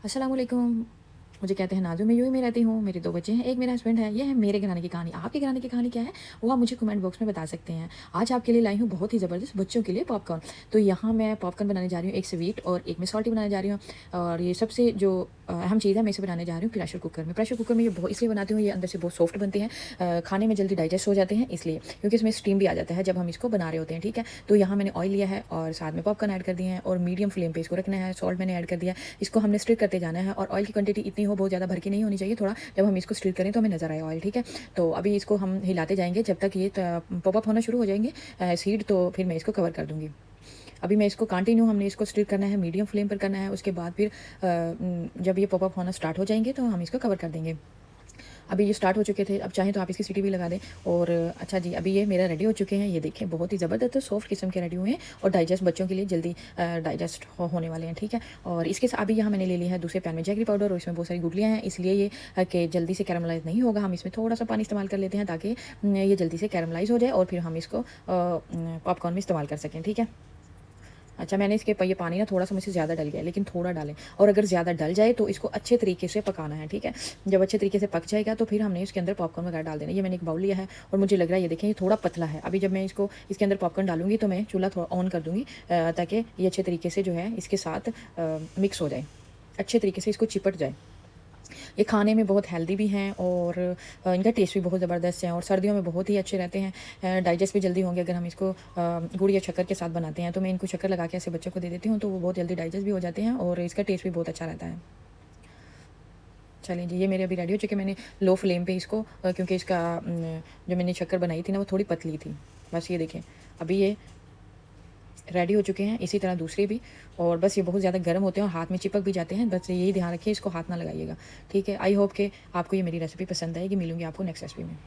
अस्सलाम वालेकुम। मुझे कहते हैं नाज़ो, मैं यूएई में रहती हूँ, मेरे 2 बच्चे हैं, 1 मेरा हस्बैंड है। ये है मेरे घराने की कहानी। आपके घराने की कहानी क्या है? वो आप मुझे कमेंट बॉक्स में बता सकते हैं। आज आपके लिए लाई हूँ बहुत ही ज़बरदस्त बच्चों के लिए पॉपकॉर्न। तो यहाँ मैं पॉपकॉर्न बनाने जा रही हूँ, एक स्वीट और एक मैं सॉल्टी बनाने जा रही हूँ। और ये सबसे जो अहम चीज़ है, मैं इसे बनाने जा रही हूँ प्रेशर कुकर में। प्रेशर कुकर में ये बहुत इसलिए बनाती हूँ, ये अंदर से बहुत सॉफ्ट बनते हैं, खाने में जल्दी डाइजेस्ट हो जाते हैं इसलिए, क्योंकि इसमें स्टीम भी आ जाता है जब हम इसको बना रहे होते हैं, ठीक है? तो यहाँ मैंने ऑयल लिया है और साथ में पॉपकॉर्न ऐड कर दिए हैं और मीडियम फ्लेम पे इसको रखना है। सॉल्ट मैंने ऐड कर दिया। इसको हमने स्टिर करते जाना है और ऑयल की क्वांटिटी इतनी हो, बहुत ज़्यादा भर के नहीं होनी चाहिए, थोड़ा जब हम इसको स्टिर करें तो हमें नज़र आए ऑयल, ठीक है? तो अभी इसको हम हिलाते जाएँगे जब तक ये पॉप अप होना शुरू हो जाएँगे सीड, तो फिर मैं इसको कवर कर दूँगी। अभी मैं इसको कंटिन्यू हमने इसको स्टिर करना है, मीडियम फ्लेम पर करना है, उसके बाद फिर जब ये पॉप अप होना स्टार्ट हो जाएँगे तो हम इसको कवर कर देंगे। अभी ये स्टार्ट हो चुके थे, अब चाहें तो आप इसकी सीटी भी लगा दें। और अच्छा जी, अभी ये मेरा रेडी हो चुके हैं, ये देखें बहुत ही ज़बरदस्त सॉफ्ट किस्म के रेडी हुए हैं और डाइजेस्ट बच्चों के लिए जल्दी डाइजेस्ट होने वाले हैं, ठीक है? और इसके साथ अभी यहाँ मैंने ले लिया है दूसरे पैन में जैगरी पाउडर और इसमें बहुत सारी गुठलियाँ हैं, इसलिए ये कि जल्दी से कैरमलाइज़ नहीं होगा, हम इसमें थोड़ा-सा पानी इस्तेमाल कर लेते हैं ताकि ये जल्दी से कैरमलाइज़ हो जाए और फिर हम इसको पॉपकॉर्न में इस्तेमाल कर सकें, ठीक है? अच्छा, मैंने इसके ये पानी ना थोड़ा-सा मुझसे ज़्यादा डल गया है, लेकिन थोड़ा डालें और अगर ज़्यादा डल जाए तो इसको अच्छे तरीके से पकाना है, ठीक है? जब अच्छे तरीके से पक जाएगा तो फिर हमने इसके अंदर पॉपकॉर्न वगैरह डाल देना है। ये मैंने एक बाउल लिया है और मुझे लग रहा है ये देखें ये थोड़ा पतला है। अभी जब मैं इसको इसके अंदर पॉपकॉर्न डालूँगी तो मैं चूल्हा थोड़ा ऑन कर दूँगी ताकि ये अच्छे तरीके से जो है इसके साथ मिक्स हो जाए, अच्छे तरीके से इसको चिपट जाए। ये खाने में बहुत हेल्दी भी हैं और इनका टेस्ट भी बहुत ज़बरदस्त है और सर्दियों में बहुत ही अच्छे रहते हैं। डाइजेस्ट भी जल्दी होंगे अगर हम इसको गुड़ या शक्कर के साथ बनाते हैं, तो मैं इनको शक्कर लगा के ऐसे बच्चों को दे देती हूँ, तो वो बहुत जल्दी डाइजेस्ट भी हो जाते हैं और इसका टेस्ट भी बहुत अच्छा रहता है। चलें जी, ये मेरे अभी रेडी हो चुके हैं। मैंने लो फ्लेम पे इसको क्योंकि इसका जो मैंने शक्कर बनाई थी ना वो थोड़ी पतली थी। बस ये देखें, अभी ये रेडी हो चुके हैं, इसी तरह दूसरे भी। और बस ये बहुत ज़्यादा गर्म होते हैं और हाथ में चिपक भी जाते हैं, बस यही ध्यान रखिए इसको हाथ ना लगाइएगा, ठीक है? आई होप कि आपको ये मेरी रेसिपी पसंद आएगी। मिलूँगी आपको नेक्स्ट रेसिपी में।